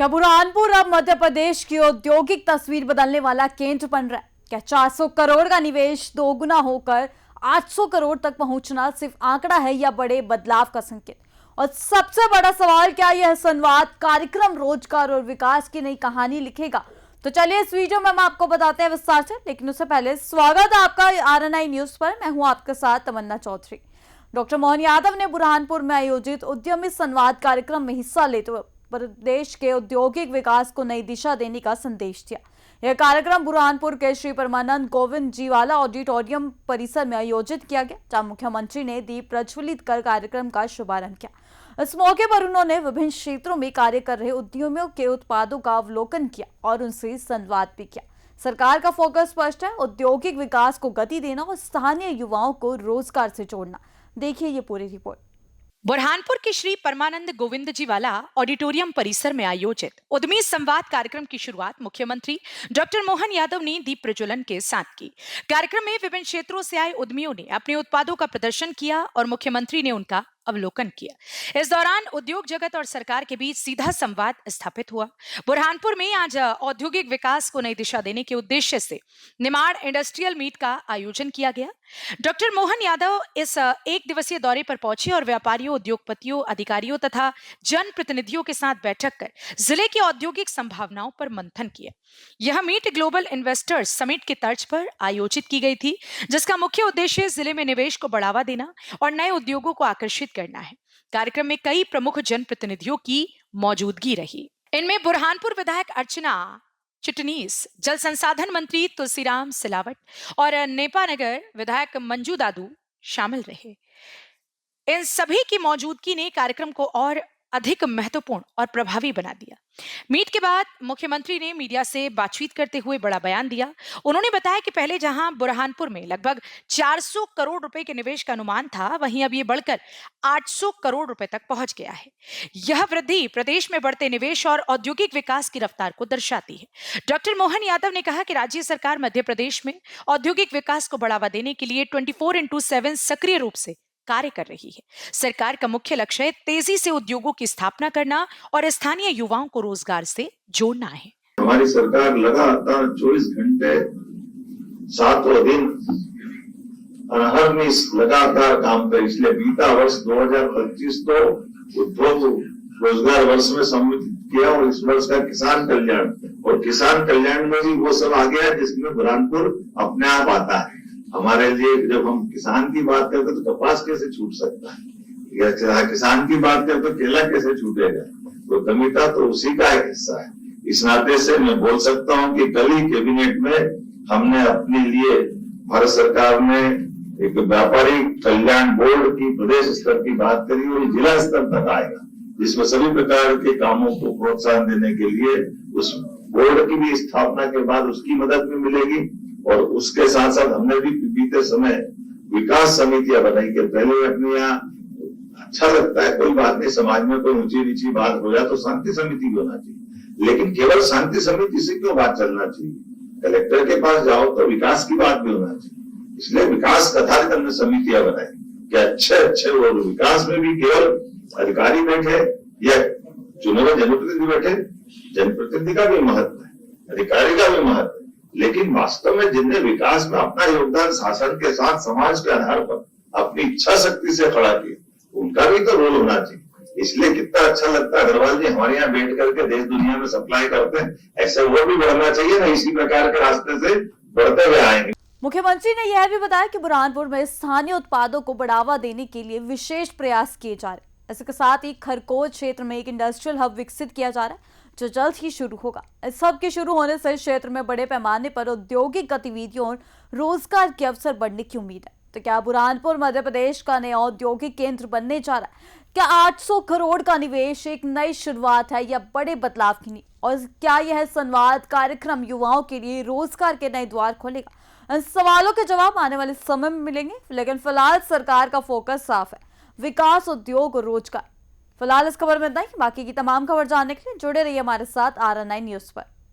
क्या बुरहानपुर अब मध्य प्रदेश की औद्योगिक तस्वीर बदलने वाला केंद्र बन रहा है? क्या 400 करोड़ का निवेश दोगुना होकर 800 करोड़ तक पहुंचना सिर्फ आंकड़ा है या बड़े बदलाव का संकेत? और सबसे बड़ा सवाल, क्या यह संवाद कार्यक्रम रोजगार और विकास की नई कहानी लिखेगा? तो चलिए इस वीडियो में हम आपको बताते हैं विस्तार से, लेकिन उससे पहले स्वागत है आपका RNI न्यूज पर। मैं हूं आपके साथ तमन्ना चौधरी। डॉक्टर मोहन यादव ने बुरहानपुर में आयोजित उद्यमी संवाद कार्यक्रम में हिस्सा लेते हुए प्रदेश के औद्योगिक विकास को नई दिशा देने का संदेश दिया। यह कार्यक्रम बुरहानपुर के श्री परमानंद गोविंद जी वाला ऑडिटोरियम परिसर में आयोजित किया गया, जहां मुख्यमंत्री ने दीप प्रज्वलित कर कार्यक्रम का शुभारंभ किया। इस मौके पर उन्होंने विभिन्न क्षेत्रों में कार्य कर रहे उद्यमियों के उत्पादों का अवलोकन किया और उनसे संवाद भी किया। सरकार का फोकस स्पष्ट है, औद्योगिक विकास को गति देना और स्थानीय युवाओं को रोजगार से जोड़ना। देखिए ये पूरी रिपोर्ट। बुरहानपुर के श्री परमानंद गोविंद जी वाला ऑडिटोरियम परिसर में आयोजित उद्यमी संवाद कार्यक्रम की शुरुआत मुख्यमंत्री डॉक्टर मोहन यादव ने दीप प्रज्वलन के साथ की। कार्यक्रम में विभिन्न क्षेत्रों से आए उद्यमियों ने अपने उत्पादों का प्रदर्शन किया और मुख्यमंत्री ने उनका अवलोकन किया। इस दौरान उद्योग जगत और सरकार के बीच सीधा संवाद स्थापित हुआ। बुरहानपुर में आज औद्योगिक विकास को नई दिशा देने के उद्देश्य से निमाड़ इंडस्ट्रियल मीट का आयोजन किया गया। डॉक्टर मोहन यादव इस एक दिवसीय दौरे पर पहुंचे और व्यापारियों, उद्योगपतियों, अधिकारियों तथा जनप्रतिनिधियों के साथ बैठक कर जिले की औद्योगिक संभावनाओं पर मंथन किया। यह मीट ग्लोबल इन्वेस्टर्स समिट की तर्ज पर आयोजित की गई थी, जिसका मुख्य उद्देश्य जिले में निवेश को बढ़ावा देना और नए उद्योगों को आकर्षित करना है। कार्यक्रम में कई प्रमुख जनप्रतिनिधियों की मौजूदगी रही। इनमें बुरहानपुर विधायक अर्चना चिटनीस, जल संसाधन मंत्री तुलसीराम सिलावट और नेपानगर विधायक मंजू दादू शामिल रहे। इन सभी की मौजूदगी ने कार्यक्रम को और अधिक महत्वपूर्ण और प्रभावी बना दिया। मीट के बाद मुख्यमंत्री ने मीडिया से बातचीत करते हुए बड़ा बयान दिया। उन्होंने बताया कि पहले जहां बुरहानपुर में लगभग 400 करोड़ रुपए के निवेश का अनुमान था, वहीं अब ये बढ़कर 800 करोड़ रुपए तक पहुंच गया है। यह वृद्धि प्रदेश में बढ़ते निवेश और औद्योगिक विकास की रफ्तार को दर्शाती है। डॉक्टर मोहन यादव ने कहा कि राज्य सरकार मध्य प्रदेश में औद्योगिक विकास को बढ़ावा देने के लिए 24/7 सक्रिय रूप से कार्य कर रही है। सरकार का मुख्य लक्ष्य तेजी से उद्योगों की स्थापना करना और स्थानीय युवाओं को रोजगार से जोड़ना है। हमारी सरकार लगातार 24 घंटे 7 दिन अनहरनिश लगातार काम कर, इसलिए बीता वर्ष 2025 तो उद्योग रोजगार वर्ष में सम्मिलित किया और इस वर्ष का किसान कल्याण, और किसान कल्याण में भी वो सब आ गया जिसमें बुरहानपुर अपने आप आता है। हमारे लिए जब हम किसान की बात करते तो कपास कैसे छूट सकता है, या किसान की बात करते तो केला कैसे छूटेगा, तो दमिता तो उसी का एक हिस्सा है। इस नाते से मैं बोल सकता हूं कि कल ही कैबिनेट में हमने अपने लिए, भारत सरकार ने एक व्यापारी कल्याण बोर्ड की प्रदेश स्तर की बात करी और जिला स्तर तक आएगा, जिसमें सभी प्रकार के कामों को प्रोत्साहन देने के लिए उस बोर्ड की भी स्थापना के बाद उसकी मदद भी मिलेगी। और उसके साथ साथ हमने भी बीते समय विकास समितियां बनाई कि पहले अपने यहाँ अच्छा लगता है, कोई बात नहीं, समाज में कोई ऊंची नीची बात हो जाए तो शांति समिति भी होना चाहिए, लेकिन केवल शांति समिति से क्यों बात चलना चाहिए, कलेक्टर के पास जाओ तो विकास की बात भी होना चाहिए। इसलिए विकास आधारित हमने समितियां बनाई कि अच्छे वो विकास में भी केवल अधिकारी बैठे या चुने हुए जनप्रतिनिधि बैठे, जनप्रतिनिधि का भी महत्व है, अधिकारी का भी महत्व है, लेकिन वास्तव में जिनने विकास में अपना योगदान शासन के साथ समाज के आधार पर अपनी इच्छा शक्ति से खड़ा किया, उनका भी तो रोल होना चाहिए। इसलिए कितना अच्छा लगता है अग्रवाल जी हमारे यहाँ बैठ करके देश दुनिया में सप्लाई करते हैं, ऐसे वो भी बढ़ना चाहिए ना, इसी प्रकार के रास्ते से बढ़ते हुए आएंगे। मुख्यमंत्री ने यह भी बताया कि बुरहानपुर में स्थानीय उत्पादों को बढ़ावा देने के लिए विशेष प्रयास किए जा रहे हैं। इसके साथ ही खरकोट क्षेत्र में एक इंडस्ट्रियल हब विकसित किया जा रहा है, जो जल्द ही शुरू होगा। इस हब के शुरू होने से क्षेत्र में बड़े पैमाने पर औद्योगिक गतिविधियों और रोजगार के अवसर बढ़ने की उम्मीद है। तो क्या बुरहानपुर मध्य प्रदेश का नया औद्योगिक केंद्र बनने जा रहा है? क्या 800 करोड़ का निवेश एक नई शुरुआत है या बड़े बदलाव की नींव? और क्या यह संवाद कार्यक्रम युवाओं के लिए रोजगार के नए द्वार खोलेगा? इन सवालों के जवाब आने वाले समय में मिलेंगे, लेकिन फिलहाल सरकार का फोकस साफ है, विकास, उद्योग और रोजगार। फिलहाल इस खबर में इतना ही। बाकी की तमाम खबर जानने के लिए जुड़े रहिए हमारे साथ RNI न्यूज पर।